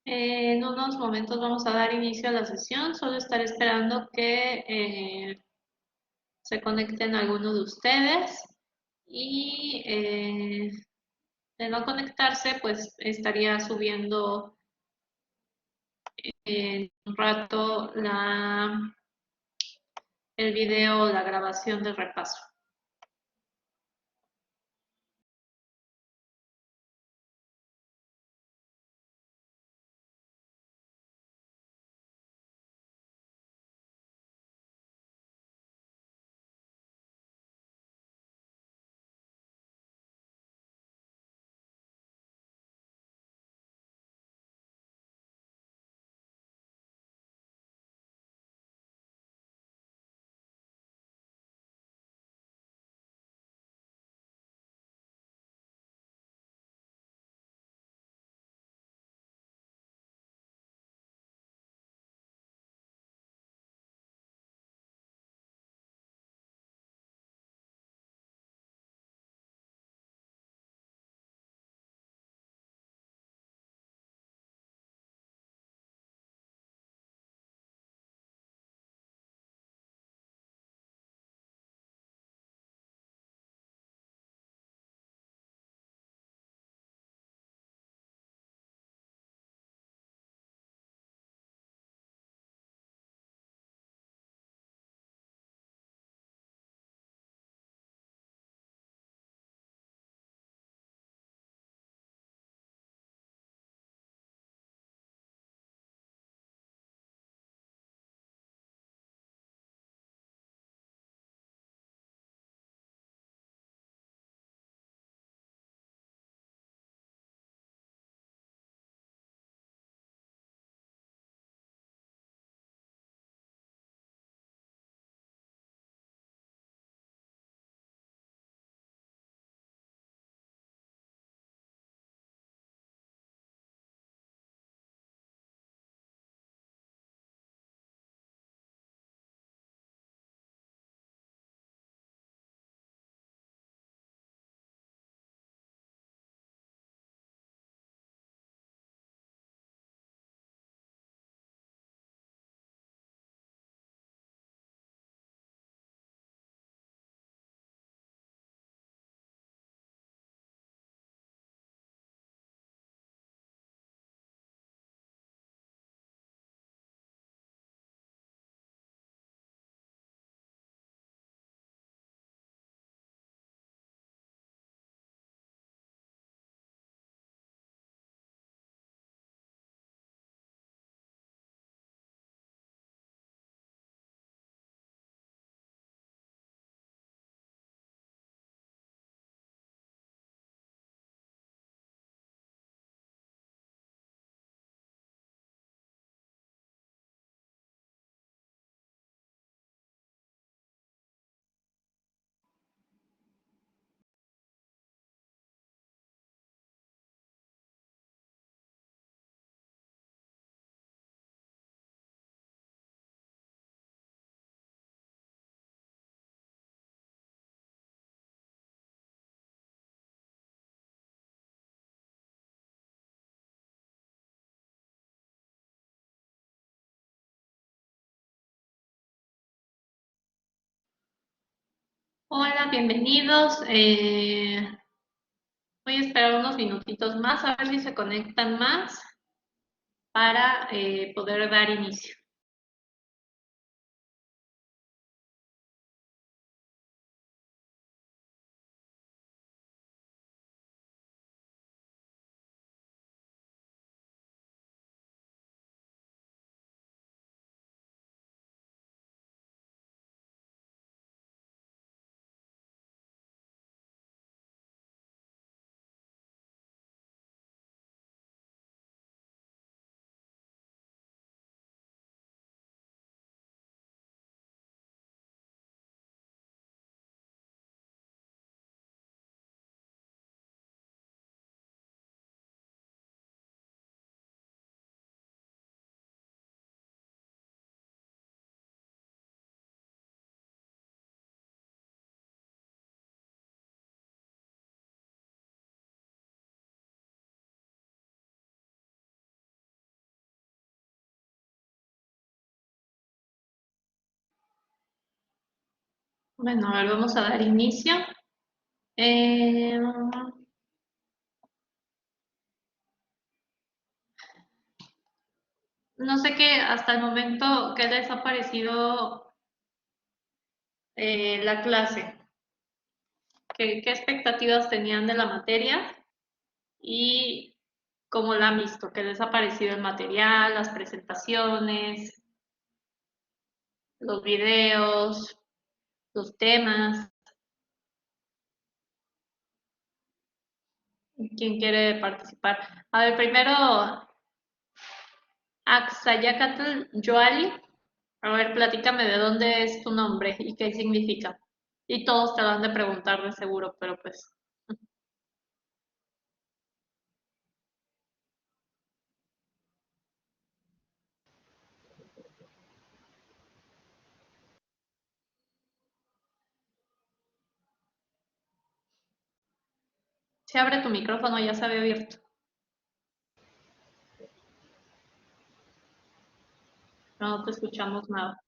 En unos momentos vamos a dar inicio a la sesión. Solo estaré esperando que se conecten algunos de ustedes y de no conectarse, pues estaría subiendo en un rato el video, la grabación del repaso. Hola, bienvenidos. Voy a esperar unos minutitos más a ver si se conectan más para poder dar inicio. Bueno, a ver, vamos a dar inicio. Eh, no sé qué, hasta el momento, ¿qué les ha parecido la clase? ¿Qué expectativas tenían de la materia? Y cómo la han visto, qué les ha parecido el material, las presentaciones, los videos, los temas. ¿Quién quiere participar? A ver, primero, Axayacatl Yoali. A ver, platícame de dónde es tu nombre y qué significa. Y todos te lo han de preguntar de seguro, pero pues, si abre tu micrófono, ya se había abierto. No te escuchamos nada.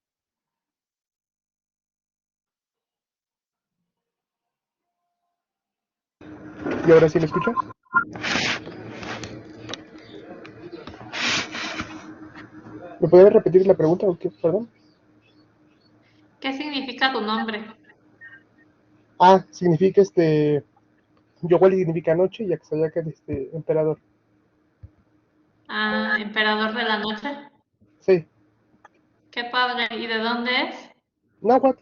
¿Y ahora sí me escuchas? ¿Me puedes repetir la pregunta o qué? Perdón. ¿Qué significa tu nombre? Ah, significa Yowali significa noche y Axayacan emperador. Ah, emperador de la noche. Sí. Qué padre. ¿Y de dónde es? Náhuatl.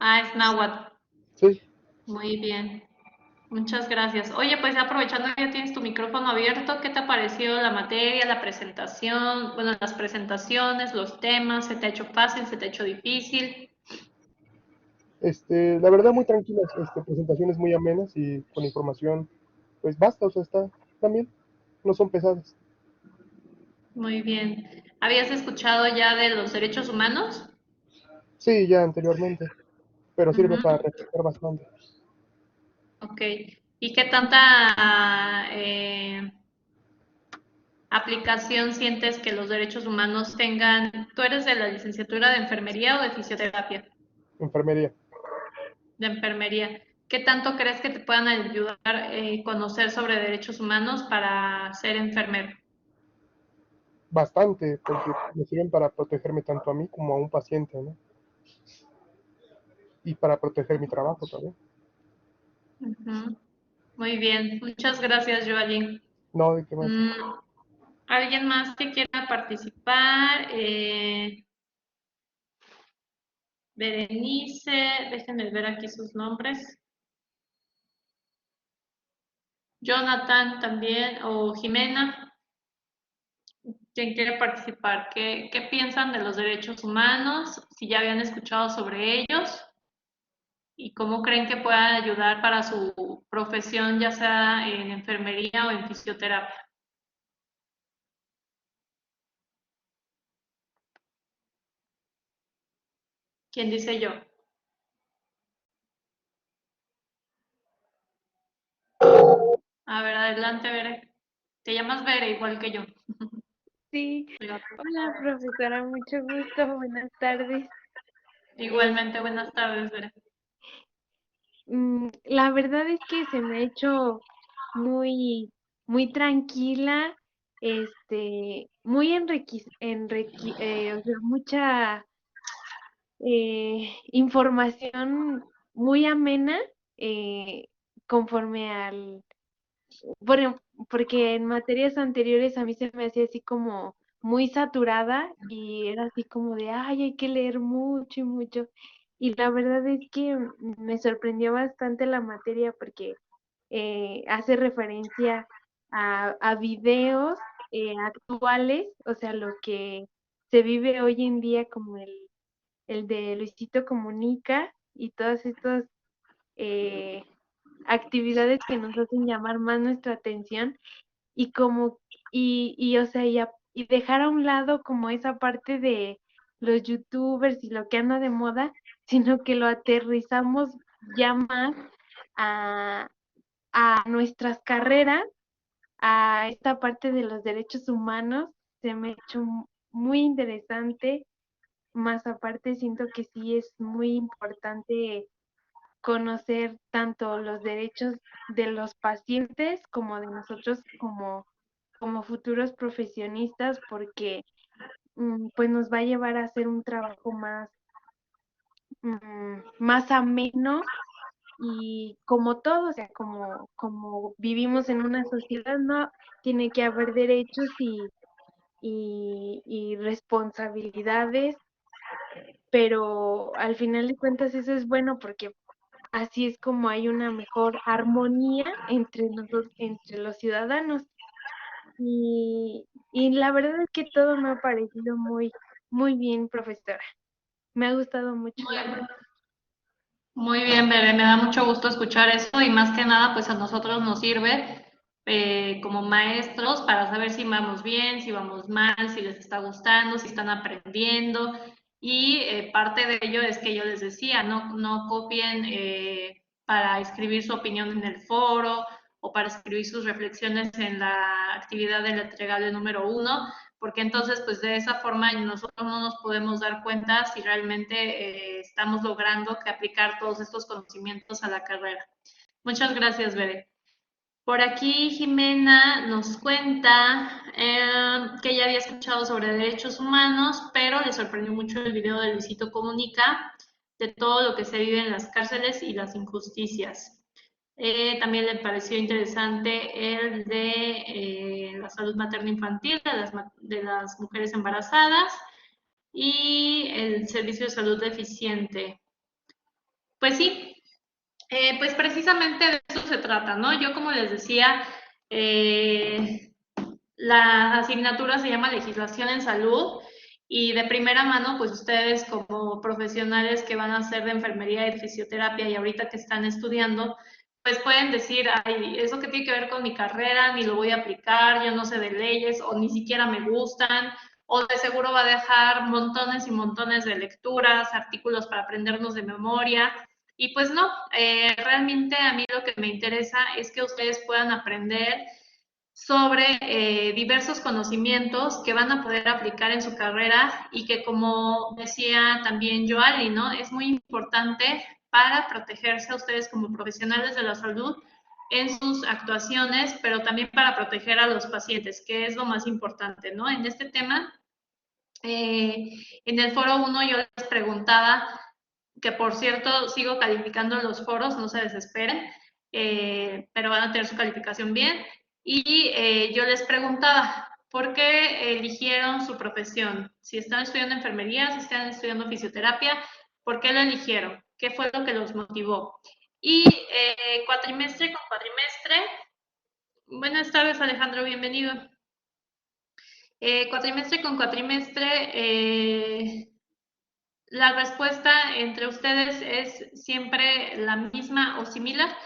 Ah, es náhuatl. Sí. Muy bien. Muchas gracias. Oye, pues aprovechando que ya tienes tu micrófono abierto, ¿qué te ha parecido la materia, la presentación? Bueno, las presentaciones, los temas, ¿se te ha hecho fácil, se te ha hecho difícil? La verdad muy tranquilas, presentaciones muy amenas y con información, pues basta, o sea, está también, no son pesadas. Muy bien. ¿Habías escuchado ya de los derechos humanos? Sí, ya anteriormente, pero sirve para Ujú. refrescar bastante. Ok. ¿Y qué tanta aplicación sientes que los derechos humanos tengan? ¿Tú eres de la licenciatura de enfermería o de fisioterapia? Enfermería, De enfermería. ¿Qué tanto crees que te puedan ayudar conocer sobre derechos humanos para ser enfermero? bastante, porque me sirven para protegerme tanto a mí como a un paciente, ¿no? Y para proteger mi trabajo también. Ujú. Muy bien, muchas gracias, Joaquín. No, de qué más. Mm, ¿Alguien más que quiera participar? Berenice, déjenme ver aquí sus nombres. Jonathan también, o Jimena, ¿quién quiere participar? ¿Qué piensan de los derechos humanos? Si ya habían escuchado sobre ellos y cómo creen que puedan ayudar para su profesión, ya sea en enfermería o en fisioterapia. ¿Quién dice yo? A ver, adelante, Bere. Te llamas Bere, igual que yo. Sí, hola profesora, mucho gusto, buenas tardes. Igualmente, buenas tardes, Bere. La verdad es que se me ha hecho muy, muy tranquila, muy o sea, mucha información muy amena conforme por em- porque en materias anteriores a mí se me hacía así como muy saturada y era así como de, ay, hay que leer mucho y mucho. Y la verdad es que me sorprendió bastante la materia porque hace referencia a videos actuales, o sea, lo que se vive hoy en día como el de Luisito Comunica y todos estos eh, actividades que nos hacen llamar más nuestra atención y como, o sea, y dejar a un lado como esa parte de los youtubers y lo que anda de moda, sino que lo aterrizamos ya más a, a nuestras carreras, a esta parte de los derechos humanos, se me ha hecho muy interesante más aparte siento que sí es muy importante conocer tanto los derechos de los pacientes como de nosotros como futuros profesionistas, porque pues nos va a llevar a hacer un trabajo más ameno. Y como todo, o sea, como vivimos en una sociedad, no tiene que haber derechos y responsabilidades, pero al final de cuentas eso es bueno porque así es como hay una mejor armonía entre nosotros, entre los ciudadanos. Y la verdad es que todo me ha parecido muy bien, profesora. Me ha gustado mucho, la verdad. Muy bien, bebé, me da mucho gusto escuchar eso y más que nada, pues a nosotros nos sirve como maestros para saber si vamos bien, si vamos mal, si les está gustando, si están aprendiendo y parte de ello es que yo les decía, no copien para escribir su opinión en el foro o para escribir sus reflexiones en la actividad del entregable número 1, porque entonces pues de esa forma nosotros no nos podemos dar cuenta si realmente estamos logrando que aplicar todos estos conocimientos a la carrera. Muchas gracias, Bere. Por aquí Jimena nos cuenta que ya había escuchado sobre derechos humanos, pero le sorprendió mucho el video de Luisito Comunica de todo lo que se vive en las cárceles y las injusticias. También le pareció interesante el de la salud materno-infantil de las mujeres embarazadas y el servicio de salud deficiente. Pues sí, pues precisamente de eso se trata, ¿no? Yo como les decía, la asignatura se llama Legislación en Salud y de primera mano, pues ustedes como profesionales que van a hacer de enfermería y de fisioterapia y ahorita que están estudiando, pues pueden decir, ay, eso que tiene que ver con mi carrera, ni lo voy a aplicar, yo no sé de leyes o ni siquiera me gustan, o de seguro va a dejar montones y montones de lecturas, artículos para aprendernos de memoria. Y pues no, realmente a mí lo que me interesa es que ustedes puedan aprender sobre diversos conocimientos que van a poder aplicar en su carrera y que, como decía también Joali, ¿no? Es muy importante para protegerse a ustedes como profesionales de la salud en sus actuaciones, pero también para proteger a los pacientes, que es lo más importante, ¿no? En este tema, en el foro 1 yo les preguntaba, que por cierto sigo calificando los foros, no se desesperen, pero van a tener su calificación bien. Y yo les preguntaba, ¿por qué eligieron su profesión? Si están estudiando enfermería, si están estudiando fisioterapia, ¿por qué lo eligieron? ¿Qué fue lo que los motivó? Y cuatrimestre con cuatrimestre, buenas tardes Alejandro, bienvenido. Cuatrimestre con cuatrimestre, la respuesta entre ustedes es siempre la misma o similar.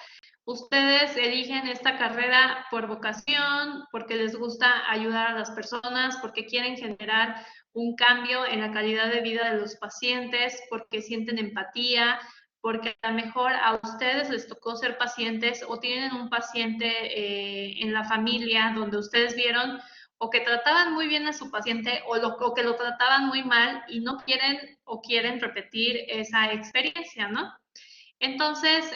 Ustedes eligen esta carrera por vocación, porque les gusta ayudar a las personas, porque quieren generar un cambio en la calidad de vida de los pacientes, porque sienten empatía, porque a lo mejor a ustedes les tocó ser pacientes o tienen un paciente en la familia donde ustedes vieron o que trataban muy bien a su paciente o que lo trataban muy mal y no quieren o quieren repetir esa experiencia, ¿no? Entonces,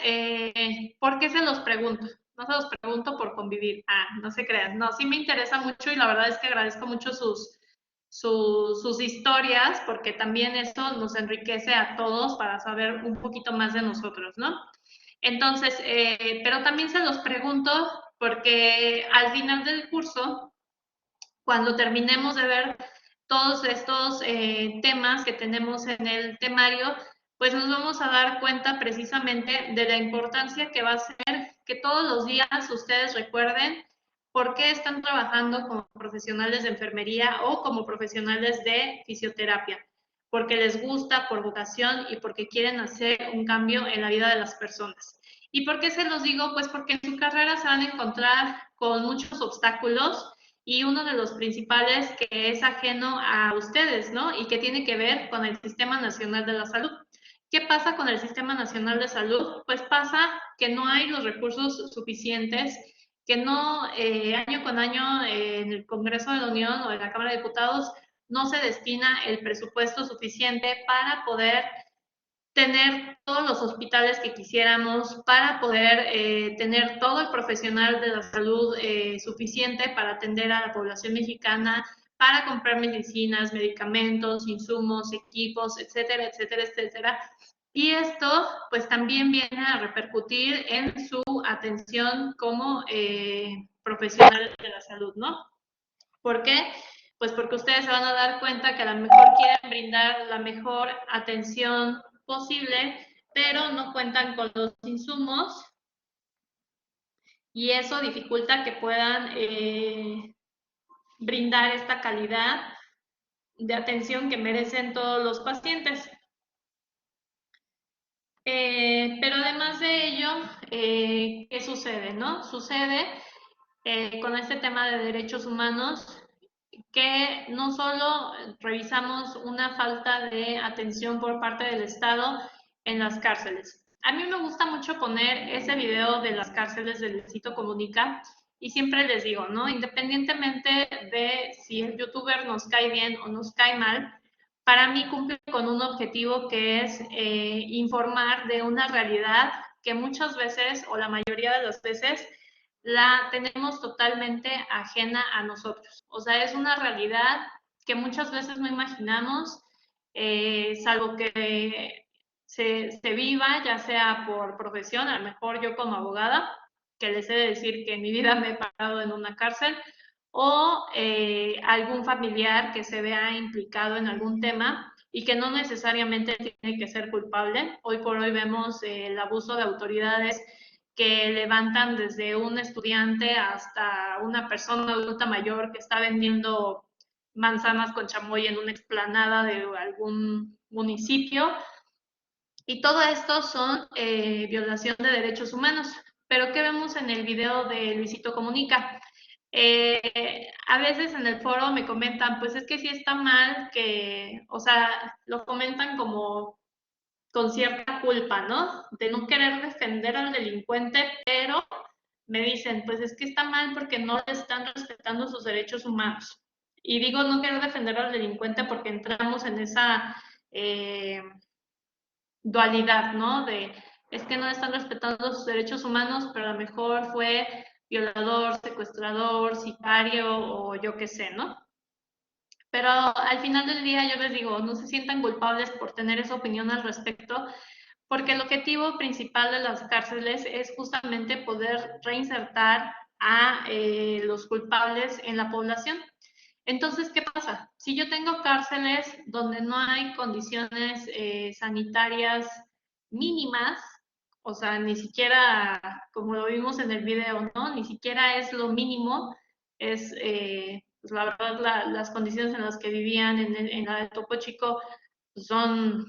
¿por qué se los pregunto? No se los pregunto por convivir. No se crean. No, sí me interesa mucho y la verdad es que agradezco mucho sus historias porque también esto nos enriquece a todos para saber un poquito más de nosotros, ¿no? Entonces, pero también se los pregunto porque al final del curso, cuando terminemos de ver todos estos temas que tenemos en el temario, pues nos vamos a dar cuenta precisamente de la importancia que va a ser que todos los días ustedes recuerden por qué están trabajando como profesionales de enfermería o como profesionales de fisioterapia, porque les gusta, por vocación y porque quieren hacer un cambio en la vida de las personas. ¿Y por qué se los digo? Pues porque en su carrera se van a encontrar con muchos obstáculos y uno de los principales que es ajeno a ustedes, ¿no? Y que tiene que ver con el Sistema Nacional de la Salud. ¿Qué pasa con el Sistema Nacional de Salud? Pues pasa que no hay los recursos suficientes, que no, año con año en el Congreso de la Unión o en la Cámara de Diputados no se destina el presupuesto suficiente para poder tener todos los hospitales que quisiéramos, para poder tener todo el profesional de la salud suficiente para atender a la población mexicana, para comprar medicinas, medicamentos, insumos, equipos, etcétera, etcétera, etcétera. Y esto pues también viene a repercutir en su atención como profesionales de la salud, ¿no? ¿Por qué? Pues porque ustedes se van a dar cuenta que a lo mejor quieren brindar la mejor atención posible, pero no cuentan con los insumos y eso dificulta que puedan brindar esta calidad de atención que merecen todos los pacientes. Pero además de ello, ¿qué sucede, no? Sucede con este tema de derechos humanos que no solo revisamos una falta de atención por parte del Estado en las cárceles. A mí me gusta mucho poner ese video de las cárceles del Luisito Comunica y siempre les digo, ¿no? Independientemente de si el youtuber nos cae bien o nos cae mal, para mí cumple con un objetivo que es informar de una realidad que muchas veces o la mayoría de las veces la tenemos totalmente ajena a nosotros. O sea, es una realidad que muchas veces no imaginamos, salvo que se viva, ya sea por profesión, a lo mejor yo como abogada, que les he de decir que en mi vida me he parado en una cárcel, o algún familiar que se vea implicado en algún tema y que no necesariamente tiene que ser culpable. Hoy por hoy vemos el abuso de autoridades que levantan desde un estudiante hasta una persona adulta mayor que está vendiendo manzanas con chamoy en una explanada de algún municipio. Y todo esto son violación de derechos humanos. Pero ¿qué vemos en el video de Luisito Comunica? A veces en el foro me comentan, pues es que sí está mal que, o sea, lo comentan como con cierta culpa, ¿no? De no querer defender al delincuente, pero me dicen, pues es que está mal porque no le están respetando sus derechos humanos. Y digo no querer defender al delincuente porque entramos en esa dualidad, ¿no? De es que no están respetando sus derechos humanos, pero a lo mejor fue violador, secuestrador, sicario o yo qué sé, ¿no? Pero al final del día yo les digo, no se sientan culpables por tener esa opinión al respecto, porque el objetivo principal de las cárceles es justamente poder reinsertar a los culpables en la población. Entonces, ¿qué pasa? Si yo tengo cárceles donde no hay condiciones sanitarias mínimas, o sea, ni siquiera, como lo vimos en el video, ¿no? Ni siquiera es lo mínimo, es, pues la verdad, las condiciones en las que vivían en la de Topo Chico son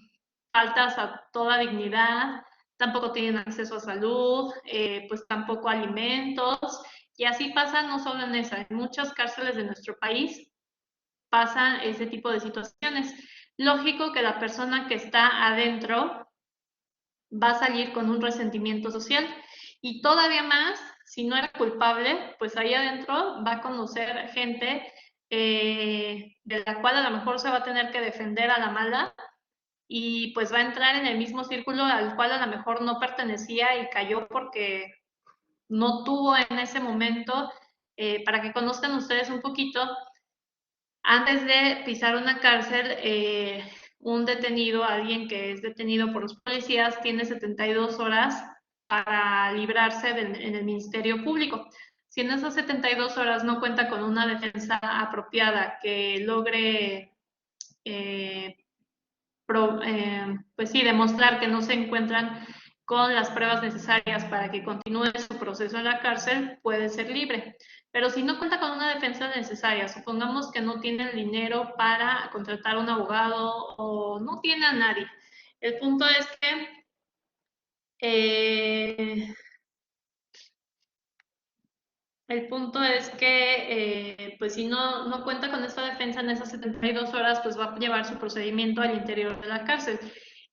faltas a toda dignidad, tampoco tienen acceso a salud, pues tampoco a alimentos, y así pasa no solo en esa, en muchas cárceles de nuestro país pasa ese tipo de situaciones. Lógico que la persona que está adentro va a salir con un resentimiento social y todavía más, si no era culpable, pues ahí adentro va a conocer gente de la cual a lo mejor se va a tener que defender a la mala y pues va a entrar en el mismo círculo al cual a lo mejor no pertenecía y cayó porque no tuvo en ese momento, para que conozcan ustedes un poquito, antes de pisar una cárcel, un detenido, alguien que es detenido por los policías, tiene 72 horas para librarse en el Ministerio Público. Si en esas 72 horas no cuenta con una defensa apropiada que logre pues sí, demostrar que no se encuentran con las pruebas necesarias para que continúe su proceso en la cárcel, puede ser libre. Pero si no cuenta con una defensa necesaria, supongamos que no tiene el dinero para contratar a un abogado o no tiene a nadie. El punto es que pues si no cuenta con esta defensa en esas 72 horas, pues va a llevar su procedimiento al interior de la cárcel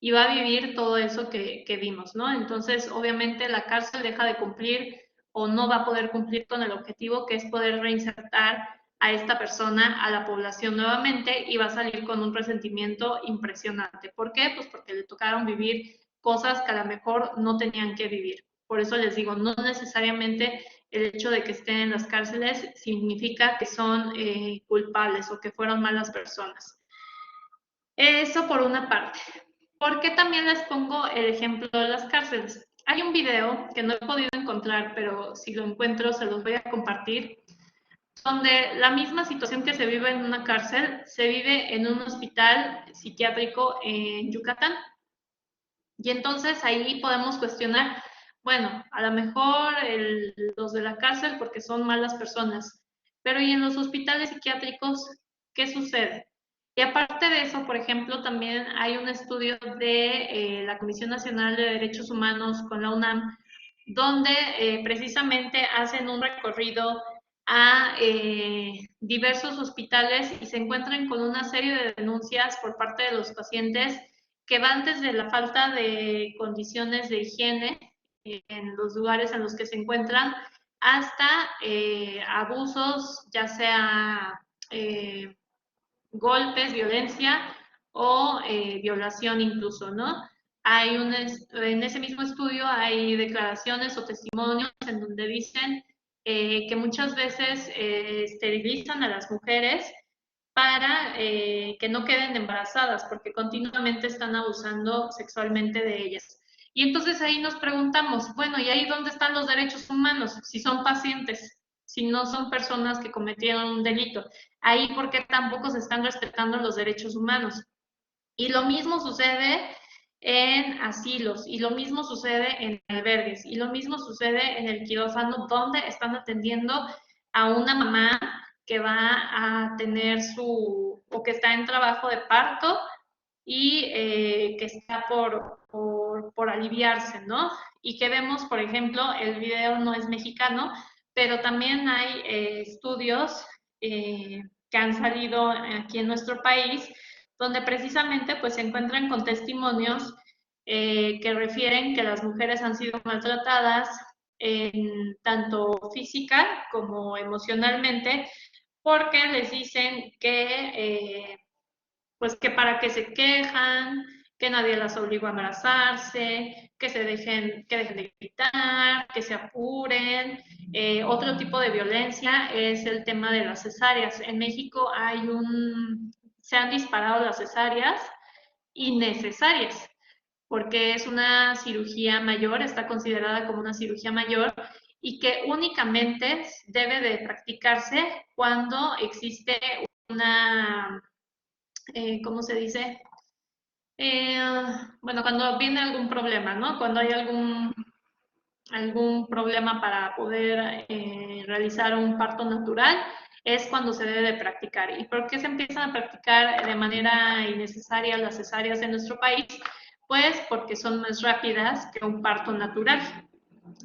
y va a vivir todo eso que vimos, ¿no? Entonces, obviamente, la cárcel deja de cumplir o no va a poder cumplir con el objetivo que es poder reinsertar a esta persona a la población nuevamente y va a salir con un presentimiento impresionante. ¿Por qué? Pues porque le tocaron vivir cosas que a lo mejor no tenían que vivir. Por eso les digo, no necesariamente el hecho de que estén en las cárceles significa que son culpables o que fueron malas personas. Eso por una parte. ¿Por qué también les pongo el ejemplo de las cárceles? Hay un video que no he podido encontrar, pero si lo encuentro se los voy a compartir, donde la misma situación que se vive en una cárcel se vive en un hospital psiquiátrico en Yucatán. Y entonces ahí podemos cuestionar, bueno, a lo mejor los de la cárcel porque son malas personas, pero ¿y en los hospitales psiquiátricos qué sucede? Y aparte de eso, por ejemplo, también hay un estudio de la Comisión Nacional de Derechos Humanos con la UNAM, donde precisamente hacen un recorrido a diversos hospitales y se encuentran con una serie de denuncias por parte de los pacientes que van desde la falta de condiciones de higiene en los lugares en los que se encuentran hasta abusos, ya sea golpes, violencia o violación incluso, ¿no? En ese mismo estudio hay declaraciones o testimonios en donde dicen que muchas veces esterilizan a las mujeres para que no queden embarazadas, porque continuamente están abusando sexualmente de ellas. Y entonces ahí nos preguntamos, bueno, ¿y ahí dónde están los derechos humanos? Si son pacientes, si no son personas que cometieron un delito. Ahí, ¿por qué tampoco se están respetando los derechos humanos? Y lo mismo sucede en asilos, y lo mismo sucede en albergues, y lo mismo sucede en el quirófano, donde están atendiendo a una mamá que va a tener o que está en trabajo de parto y que está por aliviarse, ¿no? Y que vemos, por ejemplo, el video no es mexicano, pero también hay estudios que han salido aquí en nuestro país, donde precisamente pues se encuentran con testimonios que refieren que las mujeres han sido maltratadas tanto física como emocionalmente, porque les dicen pues que para qué se quejan, que nadie las obligó a embarazarse, que dejen de gritar, que se apuren. Otro tipo de violencia es el tema de las cesáreas. En México se han disparado las cesáreas innecesarias, porque es una cirugía mayor, está considerada como una cirugía mayor y que únicamente debe de practicarse cuando existe una, ¿cómo se dice? Eh, bueno, cuando viene algún problema, ¿no? Cuando hay algún problema para poder realizar un parto natural, es cuando se debe de practicar. ¿Y por qué se empiezan a practicar de manera innecesaria las cesáreas en nuestro país? Pues porque son más rápidas que un parto natural.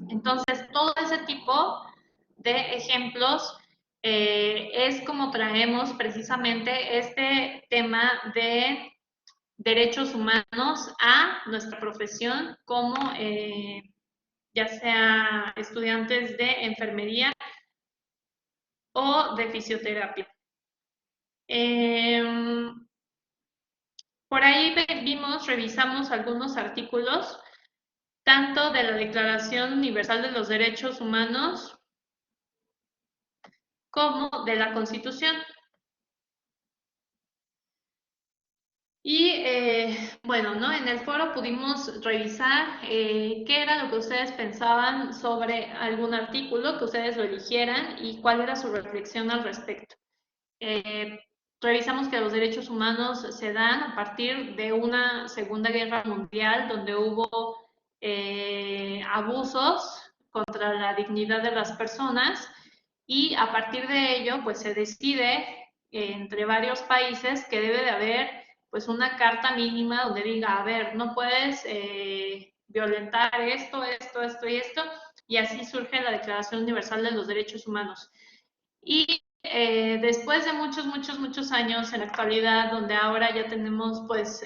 Entonces, todo ese tipo de ejemplos es como traemos precisamente este tema de derechos humanos a nuestra profesión como ya sea estudiantes de enfermería o de fisioterapia. Por ahí revisamos algunos artículos, tanto de la Declaración Universal de los Derechos Humanos como de la Constitución. Y bueno, ¿no? En el foro pudimos revisar qué era lo que ustedes pensaban sobre algún artículo, que ustedes lo eligieran y cuál era su reflexión al respecto. Revisamos que los derechos humanos se dan a partir de una Segunda Guerra Mundial donde hubo abusos contra la dignidad de las personas y a partir de ello pues se decide entre varios países que debe de haber pues una carta mínima donde diga, a ver, no puedes violentar esto y esto, y así surge la Declaración Universal de los Derechos Humanos. Y después de muchos años en la actualidad, donde ahora ya tenemos pues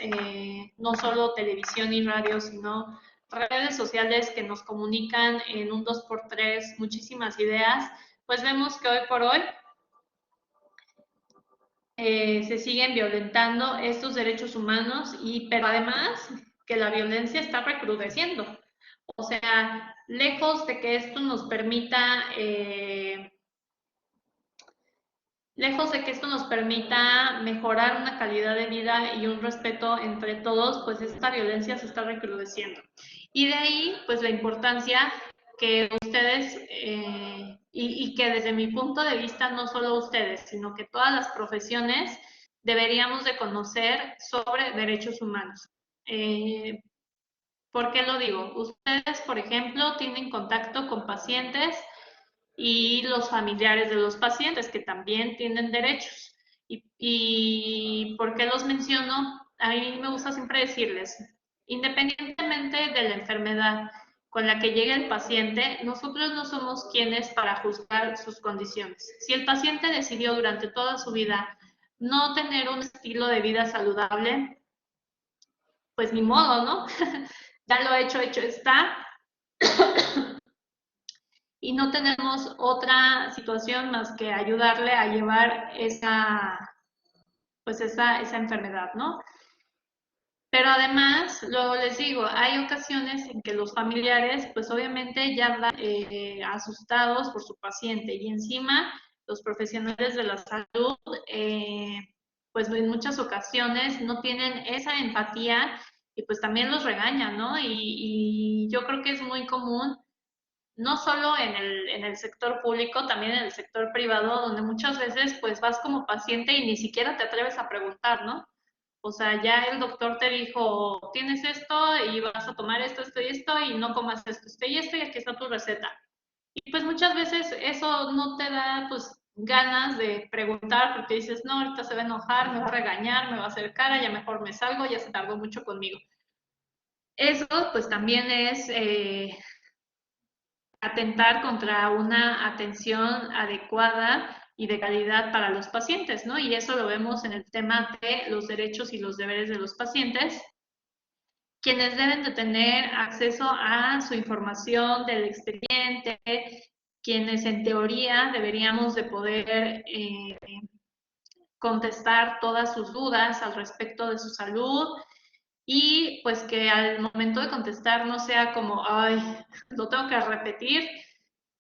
no solo televisión y radio, sino redes sociales que nos comunican en un 2x3 muchísimas ideas, pues vemos que hoy por hoy se siguen violentando estos derechos humanos, pero además que la violencia está recrudeciendo. O sea, lejos de que esto nos permita mejorar una calidad de vida y un respeto entre todos, pues esta violencia se está recrudeciendo. Y de ahí, pues la importancia que ustedes, y que desde mi punto de vista, no solo ustedes, sino que todas las profesiones deberíamos de conocer sobre derechos humanos. ¿Por qué lo digo? Ustedes, por ejemplo, tienen contacto con pacientes y los familiares de los pacientes que también tienen derechos. ¿Y por qué los menciono? A mí me gusta siempre decirles, independientemente de la enfermedad con la que llegue el paciente, nosotros no somos quienes para juzgar sus condiciones. Si el paciente decidió durante toda su vida no tener un estilo de vida saludable, pues ni modo, ¿no? Ya lo hecho está. Y no tenemos otra situación más que ayudarle a llevar esa enfermedad, ¿no? Pero además, luego les digo, hay ocasiones en que los familiares, pues obviamente ya van asustados por su paciente y encima los profesionales de la salud, pues en muchas ocasiones no tienen esa empatía y pues también los regañan, ¿no? Y yo creo que es muy común no solo en el sector público, también en el sector privado, donde muchas veces pues vas como paciente y ni siquiera te atreves a preguntar, ¿no? O sea, ya el doctor te dijo, tienes esto y vas a tomar esto, esto y esto, y no comas esto y esto, y aquí está tu receta. Y pues muchas veces eso no te da pues ganas de preguntar porque dices, no, ahorita se va a enojar, me va a regañar, me va a hacer cara, ya mejor me salgo, ya se tardó mucho conmigo. Eso pues también es atentar contra una atención adecuada y de calidad para los pacientes, ¿no? Y eso lo vemos en el tema de los derechos y los deberes de los pacientes, quienes deben de tener acceso a su información del expediente, quienes en teoría deberíamos de poder contestar todas sus dudas al respecto de su salud y pues que al momento de contestar no sea como, ay, lo tengo que repetir.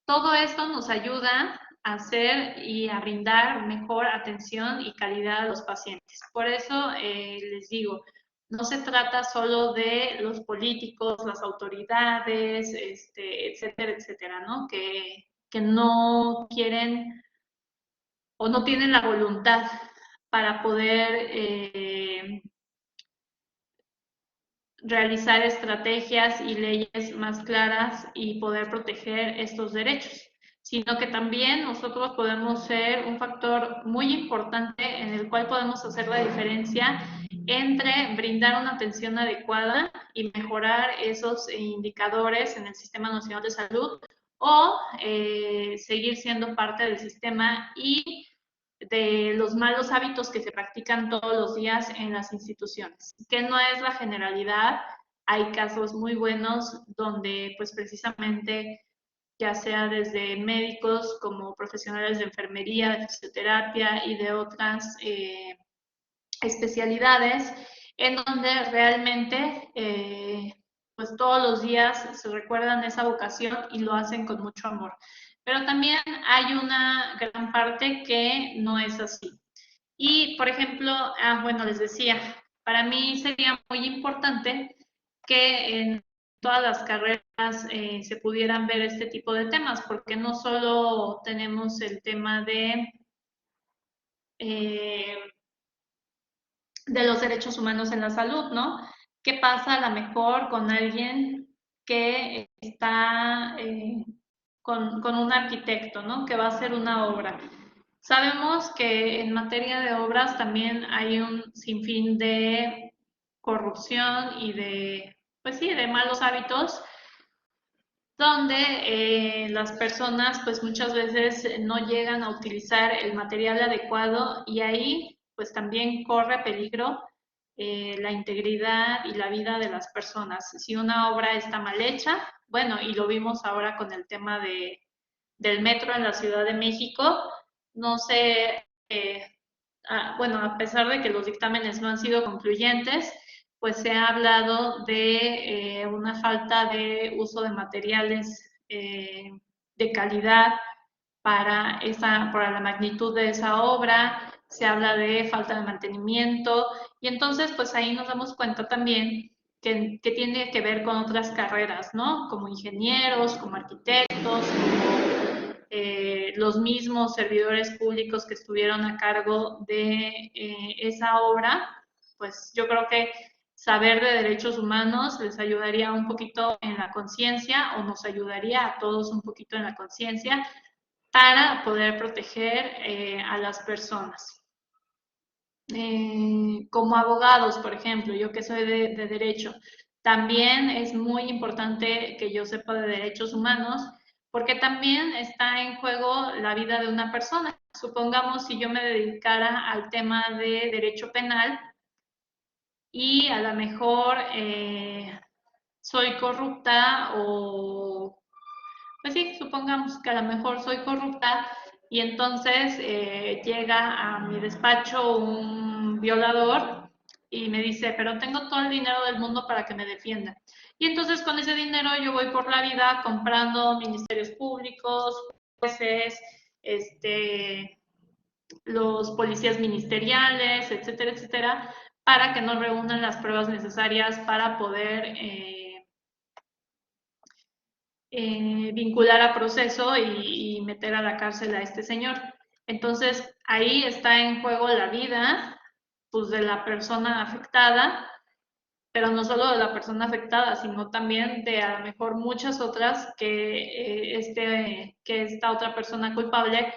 Todo esto nos ayuda a hacer y a brindar mejor atención y calidad a los pacientes. Por eso les digo, no se trata solo de los políticos, las autoridades, etcétera, etcétera, ¿no? Que no quieren o no tienen la voluntad para poder realizar estrategias y leyes más claras y poder proteger estos derechos, sino que también nosotros podemos ser un factor muy importante en el cual podemos hacer la diferencia entre brindar una atención adecuada y mejorar esos indicadores en el Sistema Nacional de Salud o seguir siendo parte del sistema y de los malos hábitos que se practican todos los días en las instituciones, que no es la generalidad. Hay casos muy buenos donde pues precisamente ya sea desde médicos como profesionales de enfermería, de fisioterapia y de otras especialidades, en donde realmente pues todos los días se recuerdan esa vocación y lo hacen con mucho amor. Pero también hay una gran parte que no es así. Y, por ejemplo, bueno, les decía, para mí sería muy importante que en todas las carreras se pudieran ver este tipo de temas, porque no solo tenemos el tema eh, de los derechos humanos en la salud, ¿no? ¿Qué pasa a lo mejor con alguien que está con un arquitecto, ¿no? Que va a hacer una obra. Sabemos que en materia de obras también hay un sinfín de corrupción y de, pues sí, de malos hábitos, donde las personas pues muchas veces no llegan a utilizar el material adecuado y ahí pues también corre peligro la integridad y la vida de las personas. Si una obra está mal hecha, bueno, y lo vimos ahora con el tema del metro en la Ciudad de México, no sé, bueno, a pesar de que los dictámenes no han sido concluyentes, pues se ha hablado de una falta de uso de materiales de calidad para la magnitud de esa obra, se habla de falta de mantenimiento y entonces pues ahí nos damos cuenta también que tiene que ver con otras carreras, ¿no? Como ingenieros, como arquitectos, como los mismos servidores públicos que estuvieron a cargo de esa obra, pues yo creo que saber de derechos humanos les ayudaría un poquito en la conciencia o nos ayudaría a todos un poquito en la conciencia para poder proteger a las personas. Como abogados, por ejemplo, yo que soy de derecho, también es muy importante que yo sepa de derechos humanos porque también está en juego la vida de una persona. Supongamos si yo me dedicara al tema de derecho penal y a lo mejor soy corrupta o pues sí, supongamos que a lo mejor soy corrupta y entonces llega a mi despacho un violador y me dice, pero tengo todo el dinero del mundo para que me defienda. Y entonces con ese dinero yo voy por la vida comprando ministerios públicos, jueces, los policías ministeriales, etcétera, etcétera, para que no reúnan las pruebas necesarias para poder vincular a proceso y meter a la cárcel a este señor. Entonces, ahí está en juego la vida pues, de la persona afectada, pero no solo de la persona afectada, sino también de a lo mejor muchas otras que esta otra persona culpable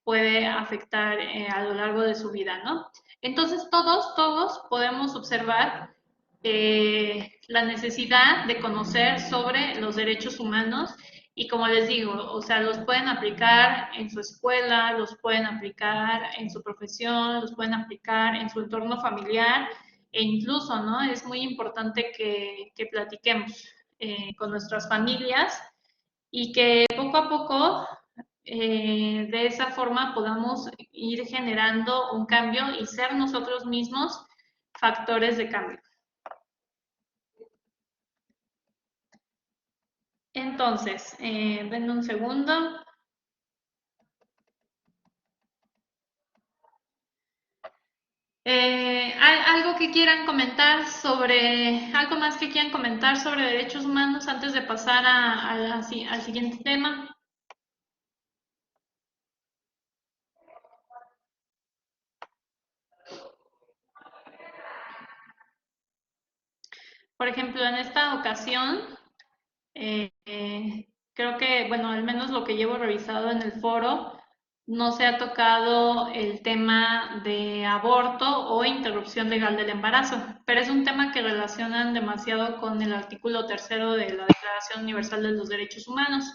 puede afectar a lo largo de su vida, ¿no? Entonces, todos podemos observar la necesidad de conocer sobre los derechos humanos y como les digo, o sea, los pueden aplicar en su escuela, los pueden aplicar en su profesión, los pueden aplicar en su entorno familiar e incluso, ¿no? Es muy importante que platiquemos con nuestras familias y que poco a poco de esa forma podamos ir generando un cambio y ser nosotros mismos factores de cambio. Entonces, denme un segundo. ¿Algo que quieran comentar sobre, algo más que quieran comentar sobre derechos humanos antes de pasar al siguiente tema? Por ejemplo, en esta ocasión, creo que, bueno, al menos lo que llevo revisado en el foro, no se ha tocado el tema de aborto o interrupción legal del embarazo, pero es un tema que relacionan demasiado con el artículo 3º de la Declaración Universal de los Derechos Humanos.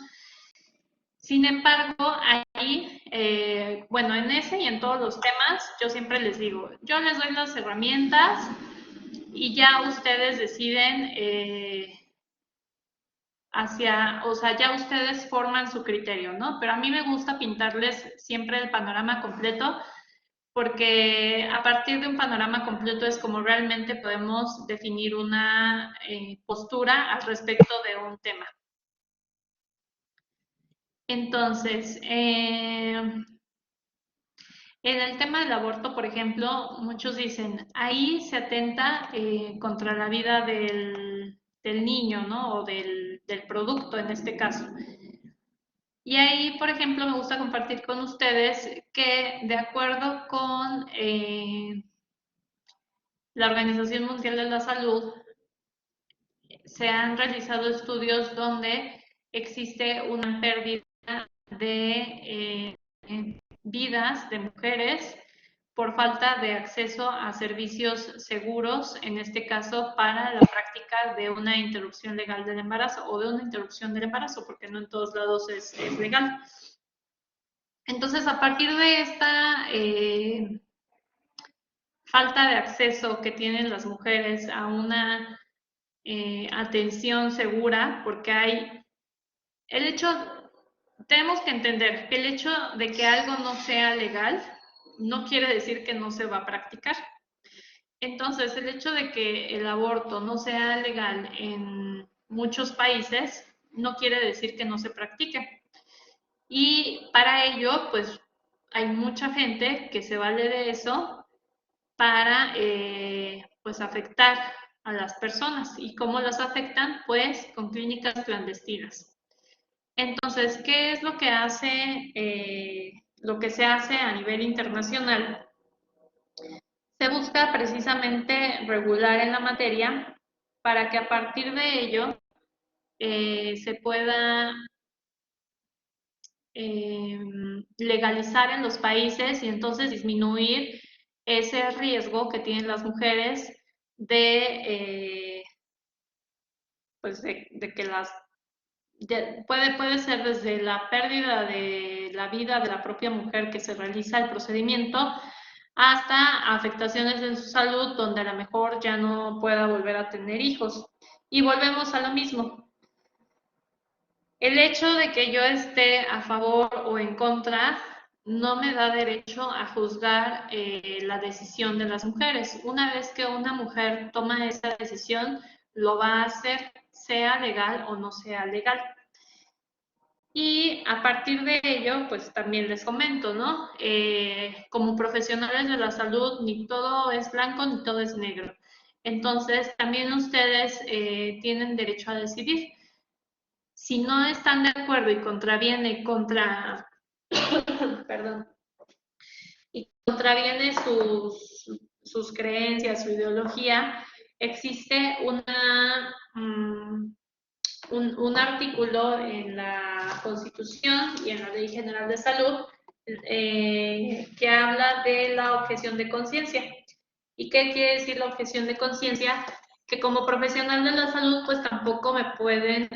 Sin embargo, ahí, bueno, en ese y en todos los temas, yo siempre les digo, yo les doy las herramientas y ya ustedes deciden o sea, ya ustedes forman su criterio, ¿no? Pero a mí me gusta pintarles siempre el panorama completo porque a partir de un panorama completo es como realmente podemos definir una postura al respecto de un tema. Entonces, en el tema del aborto, por ejemplo, muchos dicen, ahí se atenta contra la vida del niño, ¿no? O del producto en este caso. Y ahí, por ejemplo, me gusta compartir con ustedes que de acuerdo con la Organización Mundial de la Salud, se han realizado estudios donde existe una pérdida de vidas de mujeres por falta de acceso a servicios seguros, en este caso para la práctica de una interrupción legal del embarazo o de una interrupción del embarazo, porque no en todos lados es legal. Entonces, a partir de esta falta de acceso que tienen las mujeres a una atención segura, porque hay el hecho, tenemos que entender que el hecho de que algo no sea legal no quiere decir que no se va a practicar. Entonces, el hecho de que el aborto no sea legal en muchos países no quiere decir que no se practique. Y para ello, pues hay mucha gente que se vale de eso para pues afectar a las personas. ¿Y cómo las afectan? Pues con clínicas clandestinas. Entonces, ¿qué es lo que hace, lo que se hace a nivel internacional? Se busca precisamente regular en la materia para que a partir de ello se pueda legalizar en los países y entonces disminuir ese riesgo que tienen las mujeres pues de que puede ser desde la pérdida de la vida de la propia mujer que se realiza el procedimiento hasta afectaciones en su salud donde a lo mejor ya no pueda volver a tener hijos. Y volvemos a lo mismo. El hecho de que yo esté a favor o en contra no me da derecho a juzgar la decisión de las mujeres. Una vez que una mujer toma esa decisión, lo va a hacer, sea legal o no sea legal. Y a partir de ello, pues también les comento, ¿no? Como profesionales de la salud, ni todo es blanco ni todo es negro. Entonces, también ustedes tienen derecho a decidir. Si no están de acuerdo y contraviene perdón, y contraviene sus creencias, su ideología, existe un artículo en la Constitución y en la Ley General de Salud que habla de la objeción de conciencia. ¿Y qué quiere decir la objeción de conciencia? Que como profesional de la salud, pues tampoco me pueden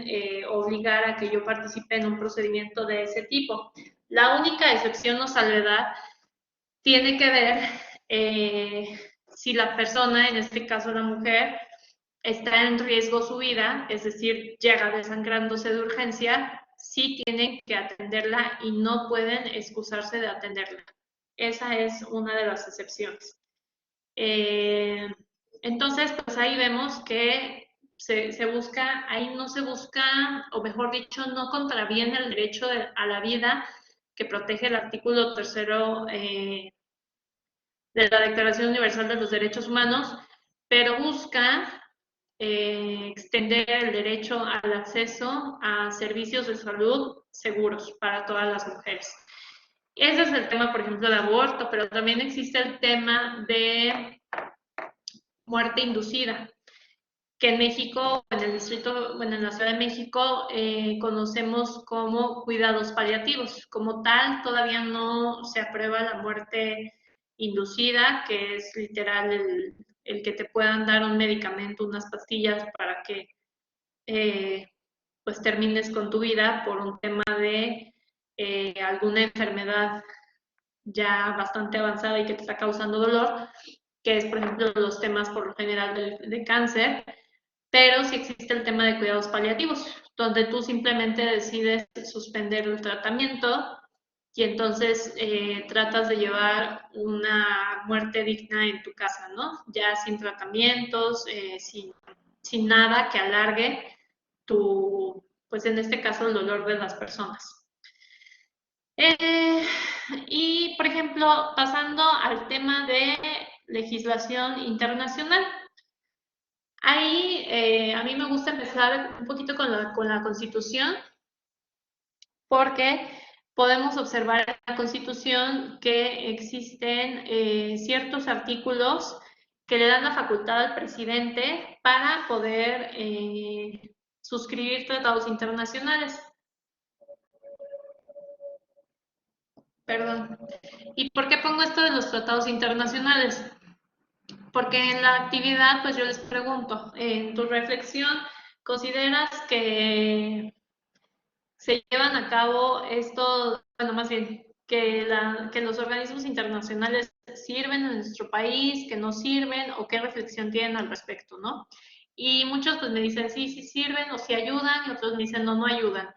obligar a que yo participe en un procedimiento de ese tipo. La única excepción o salvedad tiene que ver si la persona, en este caso la mujer, está en riesgo su vida, es decir, llega desangrándose de urgencia, sí tienen que atenderla y no pueden excusarse de atenderla. Esa es una de las excepciones. Entonces, pues ahí vemos que se busca, ahí no se busca, o mejor dicho, no contraviene el derecho a la vida que protege el artículo 3º de la Declaración Universal de los Derechos Humanos, pero busca extender el derecho al acceso a servicios de salud seguros para todas las mujeres. Ese es el tema, por ejemplo, de aborto, pero también existe el tema de muerte inducida, que en México, en el distrito, bueno, en la Ciudad de México, conocemos como cuidados paliativos. Como tal, todavía no se aprueba la muerte inducida, que es literal el que te puedan dar un medicamento, unas pastillas para que pues termines con tu vida por un tema de alguna enfermedad ya bastante avanzada y que te está causando dolor, que es, por ejemplo, los temas por lo general de cáncer, pero sí existe el tema de cuidados paliativos, donde tú simplemente decides suspender el tratamiento y entonces tratas de llevar una muerte digna en tu casa, ¿no? Ya sin tratamientos, sin nada que alargue pues en este caso, el dolor de las personas. Y, por ejemplo, pasando al tema de legislación internacional. Ahí a mí me gusta empezar un poquito con la Constitución, porque podemos observar en la Constitución que existen ciertos artículos que le dan la facultad al presidente para poder suscribir tratados internacionales. Perdón. ¿Y por qué pongo esto de los tratados internacionales? Porque en la actividad, pues yo les pregunto, en tu reflexión, ¿consideras que se llevan a cabo esto, bueno, más bien, que los organismos internacionales sirven en nuestro país, que no sirven, o qué reflexión tienen al respecto, ¿no? Y muchos pues me dicen, sí, sí sirven, o sí ayudan, y otros me dicen, no, no ayudan.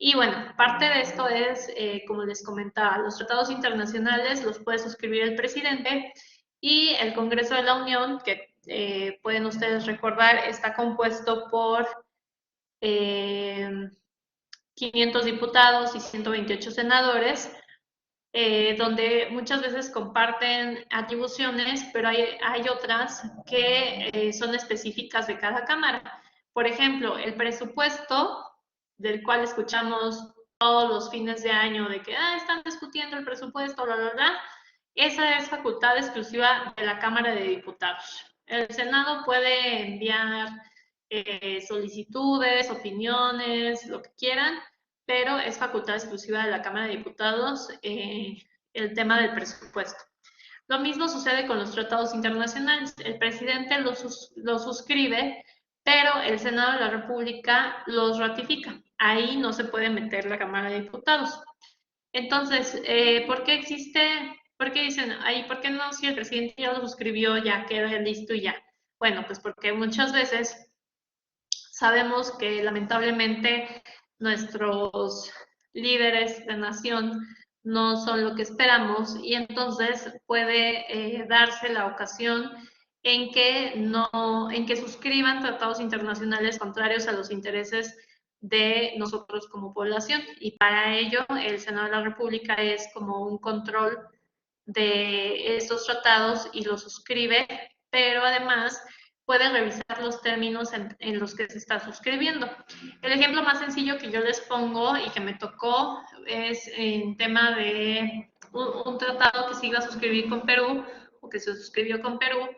Y bueno, parte de esto es, como les comentaba, los tratados internacionales los puede suscribir el presidente y el Congreso de la Unión, que pueden ustedes recordar, está compuesto por 500 diputados y 128 senadores, donde muchas veces comparten atribuciones, pero hay otras que son específicas de cada cámara. Por ejemplo, el presupuesto, del cual escuchamos todos los fines de año de que están discutiendo el presupuesto, bla, bla, bla, esa es facultad exclusiva de la Cámara de Diputados. El Senado puede enviar solicitudes, opiniones, lo que quieran, pero es facultad exclusiva de la Cámara de Diputados el tema del presupuesto. Lo mismo sucede con los tratados internacionales. El presidente los suscribe, pero el Senado de la República los ratifica. Ahí no se puede meter la Cámara de Diputados. Entonces, ¿por qué existe? ¿Por qué dicen, ahí, por qué no? Si el presidente ya lo suscribió, ya queda listo y ya. Bueno, pues porque muchas veces sabemos que lamentablemente nuestros líderes de nación no son lo que esperamos y entonces puede darse la ocasión en que suscriban tratados internacionales contrarios a los intereses de nosotros como población. Y para ello el Senado de la República es como un control de estos tratados y los suscribe, pero además puede revisar los términos en los que se está suscribiendo. El ejemplo más sencillo que yo les pongo y que me tocó es en tema de un tratado que se iba a suscribir con Perú, o que se suscribió con Perú,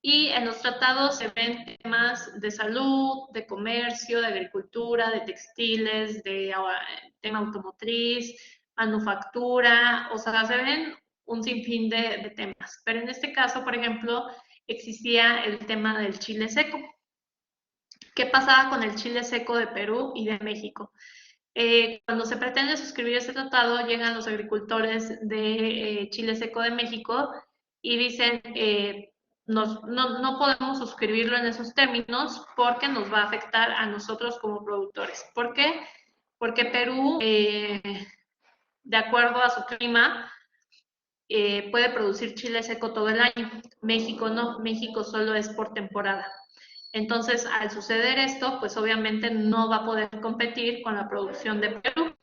y en los tratados se ven temas de salud, de comercio, de agricultura, de textiles, de tema automotriz, manufactura, o sea, se ven un sinfín de temas. Pero en este caso, por ejemplo, existía el tema del chile seco. ¿Qué pasaba con el chile seco de Perú y de México? Cuando se pretende suscribir ese tratado, llegan los agricultores de chile seco de México y dicen, no podemos suscribirlo en esos términos porque nos va a afectar a nosotros como productores. ¿Por qué? Porque Perú, de acuerdo a su clima, puede producir chile seco todo el año. México no, México solo es por temporada. Entonces, al suceder esto, pues obviamente no va a poder competir con la producción de Perú.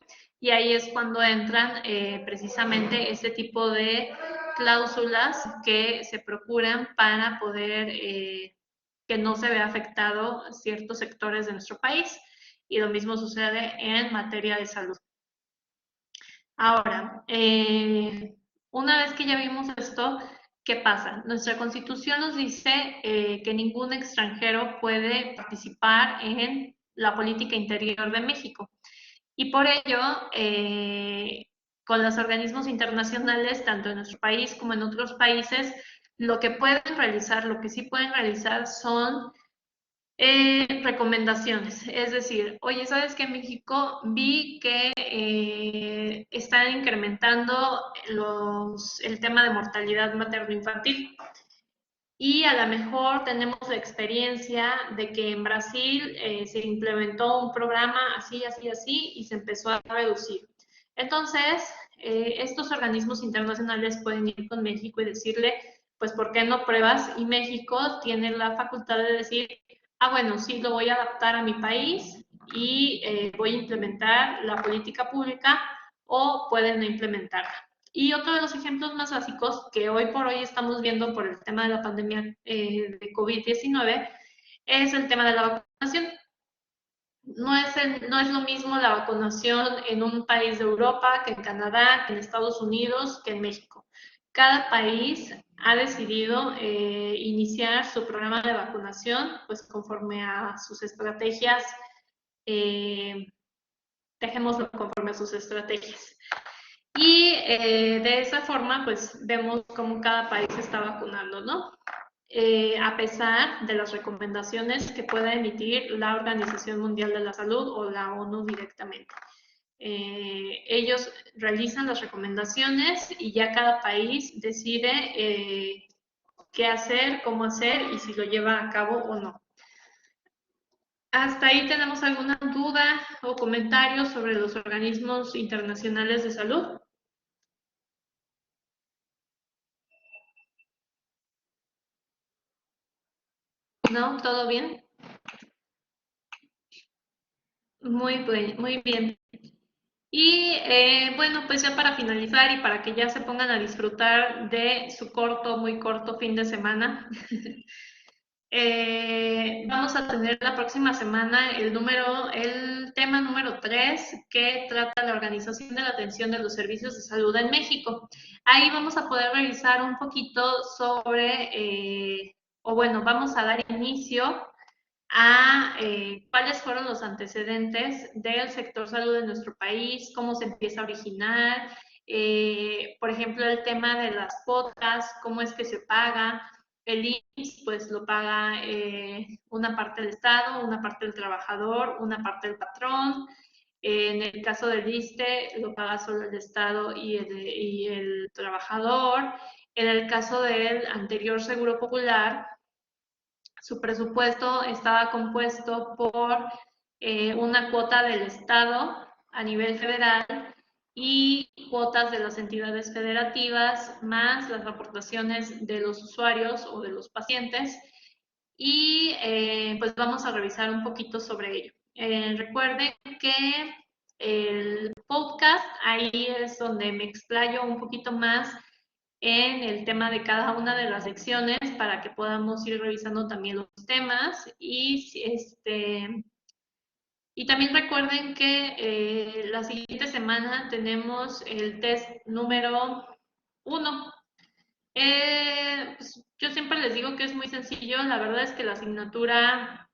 Y ahí es cuando entran precisamente este tipo de cláusulas que se procuran para poder que no se vea afectado ciertos sectores de nuestro país. Y lo mismo sucede en materia de salud. Ahora, una vez que ya vimos esto, ¿qué pasa? Nuestra Constitución nos dice que ningún extranjero puede participar en la política interior de México. Y por ello, con los organismos internacionales, tanto en nuestro país como en otros países, lo que pueden realizar, lo que sí pueden realizar son recomendaciones, es decir, oye, ¿sabes qué? En México vi que están incrementando el tema de mortalidad materno-infantil y a lo mejor tenemos la experiencia de que en Brasil se implementó un programa así, así, así y se empezó a reducir. Entonces, estos organismos internacionales pueden ir con México y decirle, pues, ¿por qué no pruebas? Y México tiene la facultad de decir, bueno, sí, lo voy a adaptar a mi país y voy a implementar la política pública o pueden no implementarla. Y otro de los ejemplos más básicos que hoy por hoy estamos viendo por el tema de la pandemia de COVID-19 es el tema de la vacunación. No es lo mismo la vacunación en un país de Europa que en Canadá, que en Estados Unidos, que en México. Cada país ha decidido iniciar su programa de vacunación pues conforme a sus estrategias, dejémoslo conforme a sus estrategias. Y de esa forma, pues vemos cómo cada país se está vacunando, ¿no? A pesar de las recomendaciones que pueda emitir la Organización Mundial de la Salud o la ONU directamente. Ellos realizan las recomendaciones y ya cada país decide qué hacer, cómo hacer y si lo lleva a cabo o no. ¿Hasta ahí tenemos alguna duda o comentario sobre los organismos internacionales de salud? ¿No? ¿Todo bien? Muy bien. Y bueno, pues ya para finalizar y para que ya se pongan a disfrutar de su muy corto fin de semana, vamos a tener la próxima semana el tema número 3 que trata la organización de la atención de los servicios de salud en México. Ahí vamos a poder revisar un poquito sobre, o bueno, vamos a dar inicio a cuáles fueron los antecedentes del sector salud en nuestro país, cómo se empieza a originar, por ejemplo, el tema de las cuotas, cómo es que se paga. El IMSS pues lo paga una parte del Estado, una parte del trabajador, una parte del patrón. En el caso del ISSSTE lo paga solo el Estado y el trabajador. En el caso del anterior Seguro Popular, su presupuesto estaba compuesto por una cuota del Estado a nivel federal y cuotas de las entidades federativas, más las aportaciones de los usuarios o de los pacientes. Y pues vamos a revisar un poquito sobre ello. Recuerden que el podcast, ahí es donde me explayo un poquito más en el tema de cada una de las secciones para que podamos ir revisando también los temas y también recuerden que la siguiente semana tenemos el test número 1. Pues, yo siempre les digo que es muy sencillo, la verdad es que la asignatura,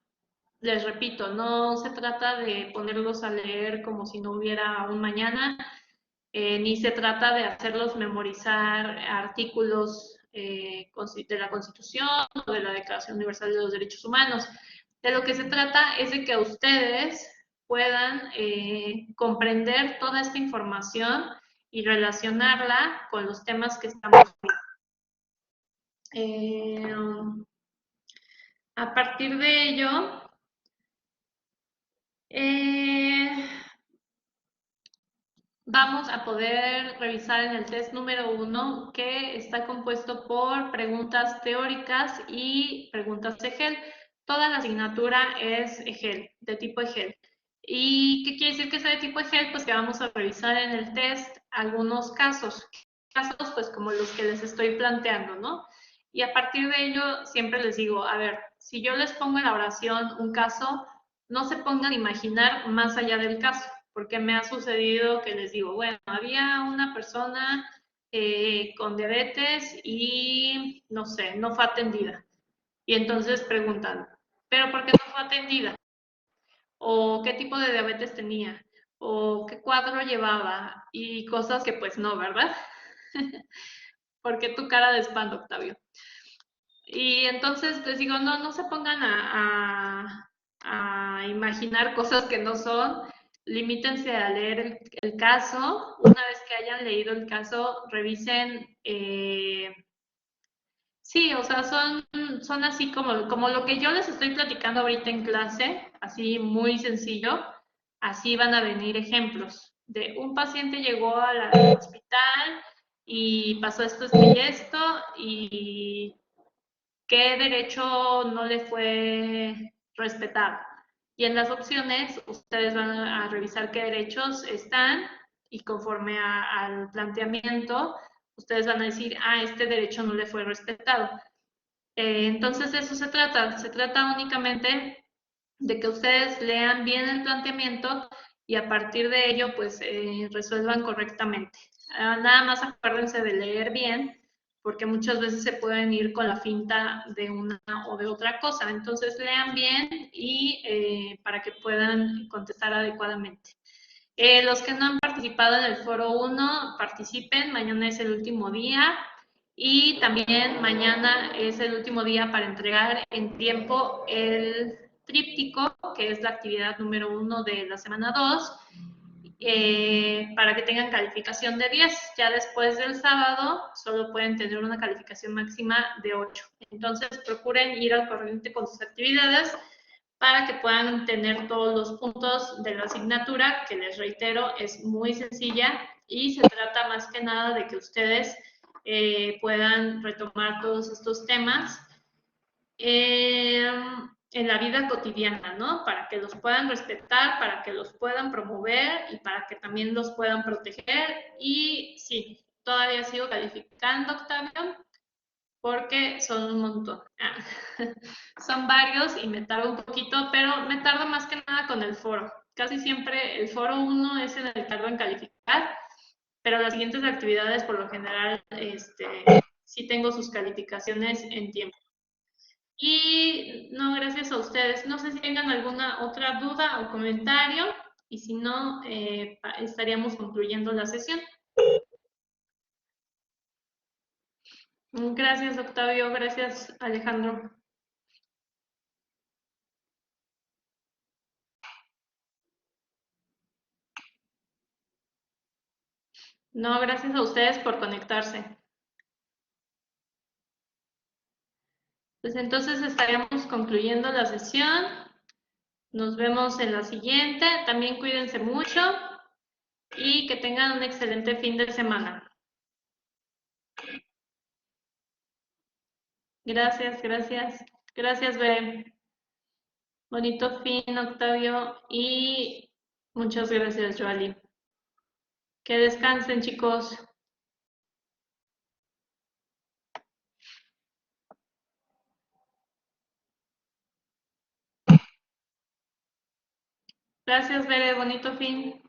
les repito, no se trata de ponerlos a leer como si no hubiera un mañana, ni se trata de hacerlos memorizar artículos de la Constitución o de la Declaración Universal de los Derechos Humanos. De lo que se trata es de que ustedes puedan comprender toda esta información y relacionarla con los temas que estamos viendo. A partir de ello, eh, vamos a poder revisar en el test número 1 que está compuesto por preguntas teóricas y preguntas EGEL. Toda la asignatura es EGEL, de tipo EGEL. ¿Y qué quiere decir que sea de tipo EGEL? Pues que vamos a revisar en el test algunos casos. Casos pues como los que les estoy planteando, ¿no? Y a partir de ello siempre les digo, a ver, si yo les pongo en la oración un caso, no se pongan a imaginar más allá del caso, porque me ha sucedido que les digo, bueno, había una persona con diabetes y, no sé, no fue atendida. Y entonces preguntan, ¿pero por qué no fue atendida? ¿O qué tipo de diabetes tenía? ¿O qué cuadro llevaba? Y cosas que pues no, ¿verdad? ¿Por qué tu cara de espanto, Octavio? Y entonces les digo, no se pongan a imaginar cosas que no son, limítense a leer el caso. Una vez que hayan leído el caso, revisen, sí, o sea, son así como lo que yo les estoy platicando ahorita en clase, así muy sencillo, así van a venir ejemplos de un paciente llegó al hospital y pasó esto y esto, y qué derecho no le fue respetado. Y en las opciones ustedes van a revisar qué derechos están y conforme al planteamiento, ustedes van a decir, este derecho no le fue respetado. Entonces de eso se trata únicamente de que ustedes lean bien el planteamiento y a partir de ello pues resuelvan correctamente. Nada más acuérdense de leer bien porque muchas veces se pueden ir con la finta de una o de otra cosa. Entonces lean bien y para que puedan contestar adecuadamente. Los que no han participado en el foro 1, participen, mañana es el último día y también mañana es el último día para entregar en tiempo el tríptico, que es la actividad número 1 de la semana 2, para que tengan calificación de 10. Ya después del sábado solo pueden tener una calificación máxima de 8. Entonces procuren ir al corriente con sus actividades para que puedan tener todos los puntos de la asignatura, que les reitero, es muy sencilla y se trata más que nada de que ustedes puedan retomar todos estos temas en la vida cotidiana, ¿no? Para que los puedan respetar, para que los puedan promover y para que también los puedan proteger. Y sí, todavía sigo calificando, Octavio, porque son un montón. Son varios y me tardo un poquito, pero me tardo más que nada con el foro. Casi siempre el foro 1 es en el que tardo en calificar, pero las siguientes actividades por lo general sí tengo sus calificaciones en tiempo. Y no, gracias a ustedes. No sé si tengan alguna otra duda o comentario y si no, estaríamos concluyendo la sesión. Gracias, Octavio. Gracias, Alejandro. No, gracias a ustedes por conectarse. Pues entonces estaríamos concluyendo la sesión. Nos vemos en la siguiente. También cuídense mucho y que tengan un excelente fin de semana. Gracias, gracias. Gracias, Bere. Bonito fin, Octavio. Y muchas gracias, Joali. Que descansen, chicos. Gracias, Bere. Bonito fin.